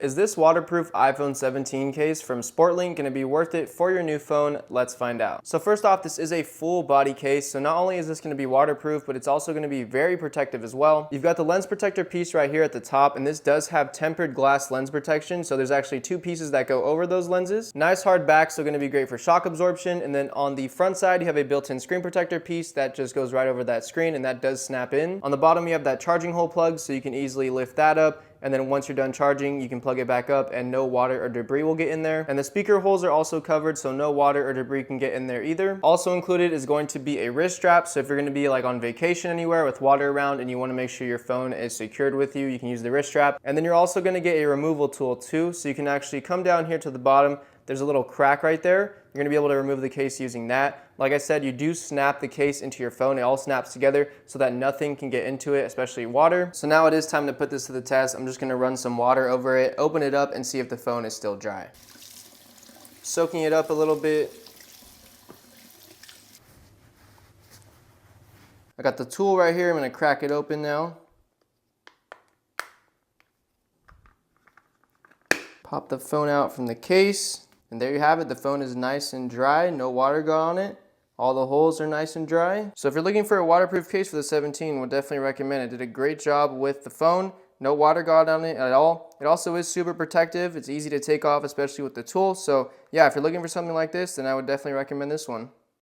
Is this waterproof iPhone 17 case from SPORTLINK going to be worth it for your new phone? Let's find out. So first off, this is a full body case. So not only is this going to be waterproof, but it's also going to be very protective as well. You've got the lens protector piece right here at the top, and this does have tempered glass lens protection. So there's actually two pieces that go over those lenses. Nice hard back, so going to be great for shock absorption. And then on the front side, you have a built-in screen protector piece that just goes right over that screen, and that does snap in. On the bottom, you have that charging hole plug, so you can easily lift that up. And then once you're done charging, you can plug it back up and no water or debris will get in there. And the speaker holes are also covered, so no water or debris can get in there either. Also included is going to be a wrist strap. So if you're gonna be like on vacation anywhere with water around and you wanna make sure your phone is secured with you, you can use the wrist strap. And then you're also gonna get a removal tool too. So you can actually come down here to the bottom. There's a little crack right there. You're gonna be able to remove the case using that. Like I said, you do snap the case into your phone. It all snaps together so that nothing can get into it, especially water. So now it is time to put this to the test. I'm just gonna run some water over it, open it up, and see if the phone is still dry. Soaking it up a little bit. I got the tool right here. I'm gonna crack it open now. Pop the phone out from the case. And there you have it. The phone is nice and dry. No water got on it. All the holes are nice and dry. So if you're looking for a waterproof case for the 17, would definitely recommend it. Did a great job with the phone. No water got on it at all. It also is super protective. It's easy to take off, especially with the tool. So yeah, if you're looking for something like this, then I would definitely recommend this one.